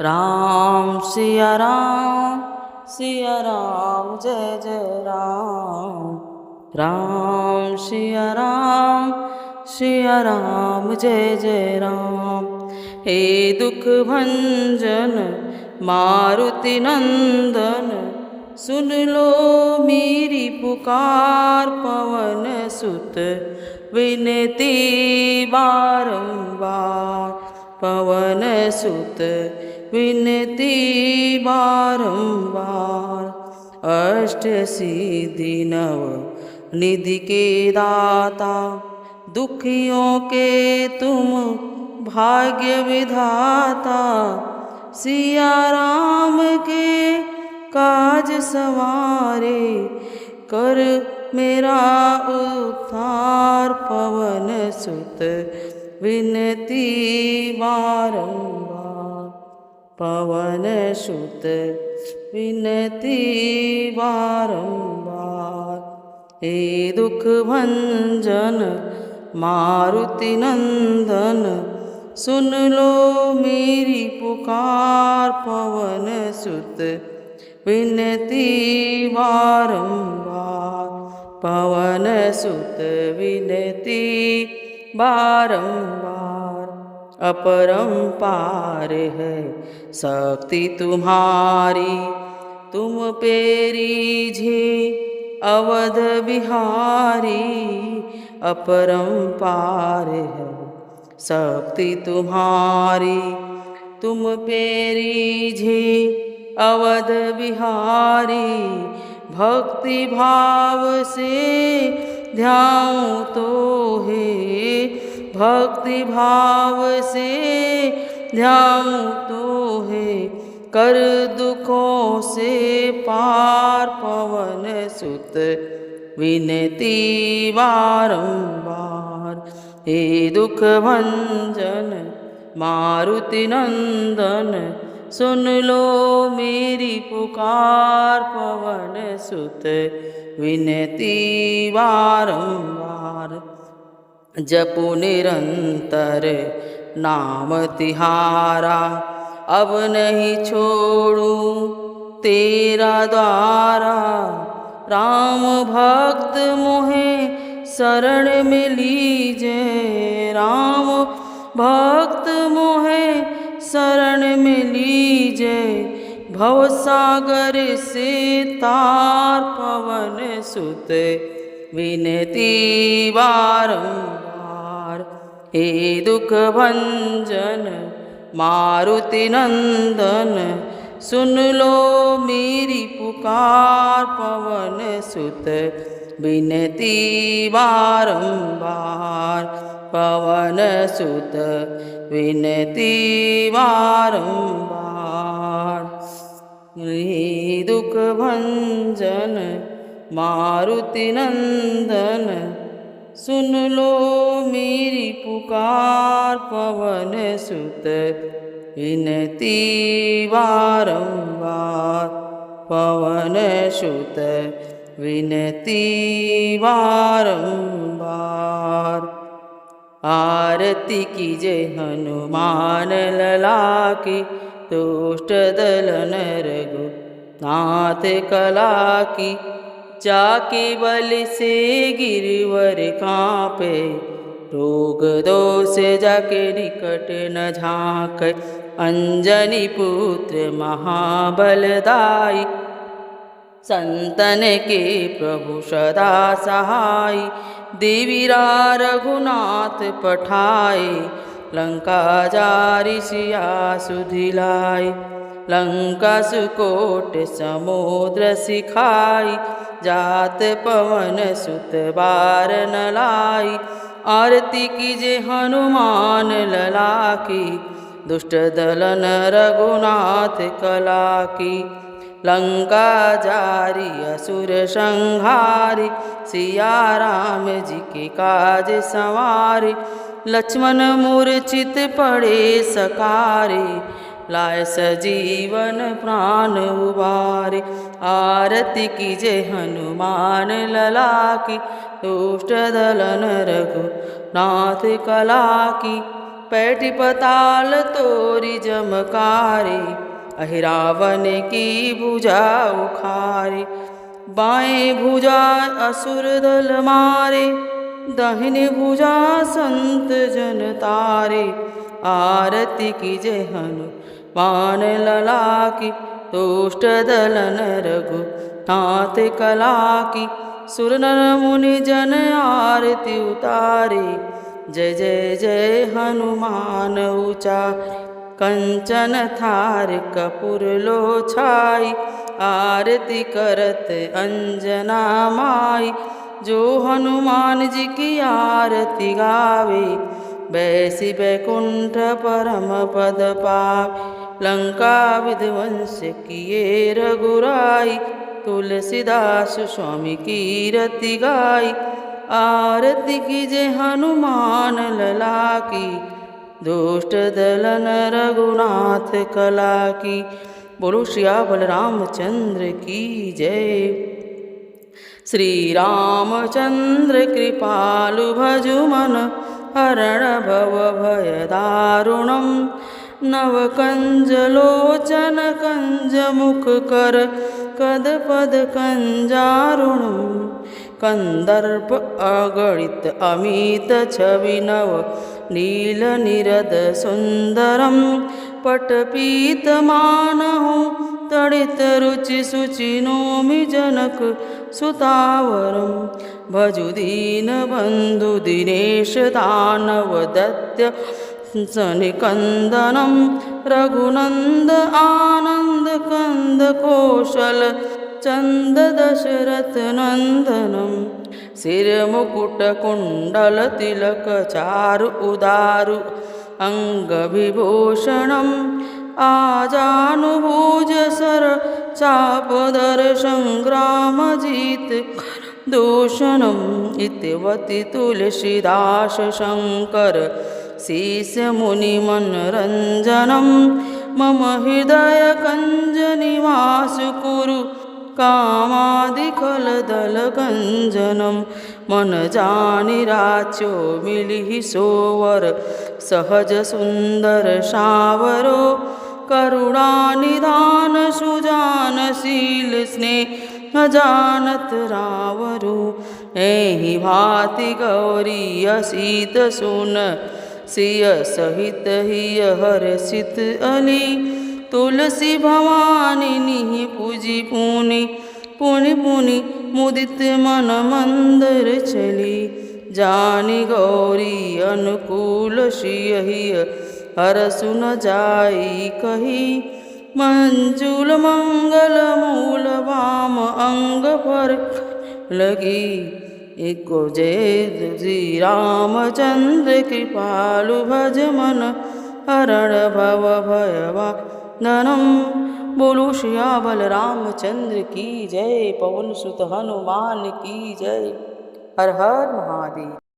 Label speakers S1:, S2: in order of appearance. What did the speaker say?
S1: राम सिया राम जय जय राम। राम सिया राम जय जय राम। हे दुख भंजन मारुति नंदन, सुन लो मेरी पुकार। पवन सुत विनती बारंबार, पवन सुत विनती बारंबार। अष्ट सिद्धि नव निधि के दाता, दुखियों के तुम भाग्य विधाता। सिया राम के काज सवारे, कर मेरा उद्धार। पवन सुत विनती बारंबार, पवन सुत विनती बारंबार। हे दुख भंजन मारुति नंदन, सुन लो मेरी पुकार। पवन सुत विनती बारंबार, पवन सुत विनती बारंबार। अपरंपार है शक्ति तुम्हारी, तुम पे रीझे अवध बिहारी। अपरंपार है शक्ति तुम्हारी, तुम पे रीझे अवध बिहारी। भक्ति भाव से ध्याऊं तो है, भक्ति भाव से ध्याऊं तो है। कर दुखों से पार, पवन सुत विनती बारंबार। हे दुख भंजन मारुति नंदन, सुन लो मेरी पुकार। पवन सुत विनती बारंबार। जपु निरंतर नाम तिहारा, अब नहीं छोड़ूं तेरा द्वारा। राम भक्त मोहे शरण में लीजे, राम भक्त मोहे शरण में लीजे। भवसागर से तार, पवन सुत विनती बारंबार। हे दुख भंजन मारुति नंदन, सुन लो मेरी पुकार। पवन सुत विनती बारंबार, पवन सुत विनती बारंबार। हे दुख भंजन मारुति नंदन, सुन लो मेरी पुकार। पवन सुत विनती बारंबार, पवन सुत विनती बारंबार। आरती कीजय हनुमान लला की, दुष्ट दलन रघुनाथ कला की। जाके बल से गिरवर कांपे, रोग दोष जाके निकट न झांके। अंजनी पुत्र महाबलदाई, संतन के प्रभु सदा सहाय। देवीरा रघुनाथ पठाए, लंका जारि सिया सुधिलाय। लंका सुकोट समुद्र सिखाई, जात पवन सुत बार न लाई। आरती कीजे हनुमान लला की, दुष्ट दलन रघुनाथ कला की। लंका जारी असुर संहारी, सिया राम जी के काज संवारे। लक्ष्मण मूर्छित पड़े सकारे, लाय सजीवन प्राण उबारे। आरती कीजय हनुमान लला की, दुष्ट दलन रघुनाथ कला की। पैठी पताल तोरी जमकारे, अहिरावन की भुजा उखारे। बाएं भुजा असुर दल मारे, दाहिने भुजा संत जन तारे। आरती कीजे हनुमान लला की, दुष्ट दल रघु नाथ कला की। सुर नर मुनि जन आरती उतारे, जय जय जय हनुमान उचारे। कंचन थार कपूर लो छाई, आरती करत अंजना माई। जो हनुमान जी की आरती गावे, बैसी बैकुंठ परम पद पावे। लंका विध्वंस किए रघुराई, तुलसीदास स्वामी की रति गाई। आरती कीजे हनुमान लला की, दुष्ट दलन रघुनाथ कला की। बोलो सियावर रामचंद्र की जय। श्री रामचंद्र कृपालु भजु मन, हरण भव भय दारुणम। नव कंज लोचन कंज मुख कर, कद पद कंजारुणम। कंदर्प अगणित अमित छवि नव, नील निरद सुंदरम। पटपीत मानहु तड़ित रुचि सुचि, नोमि जनक सुतावरम। भजु दीन बंधु दिनेश दानव दत्त सनिकंदनम। रघुनंद आनंद कंद कौशल, चंद दशरथ नंदनम। सिर मुकुट कुंडल तिलक चारु उदारु, अंग विभूषणम। आजानुभुज सर चापदर, संग्राम जीत दूषणम। इतिवति तुलसीदास शंकर, शीस मुनि मनरंजनम। मम हृदय कंज निवास कुरु, कामादिखल दल गंजनम। मन जानि राचो मिलिहि सोवर, सहज सुंदर सावरो। करुणा निधान सुजान शील, स्नेह जानत रावरो। एहि भांति गौरी असीत सुन, सिय सहित हिय हर्षित अली। तुलसी भवानी निहि पूजी पुनि, पुनि पुनि मुदित मन मंदर चली। जानी गौरी अनुकूल सियहिय, हरसु न जाई कही। मंजुल मंगल मूल वाम, अंग पर लगी। एको जय श्री रामचंद्र कृपालु भज मन, हरण भव भयवा नरम। बोलो सियावर रामचंद्र की जय, पवन सुत हनुमान की जय। हर हर महादेव।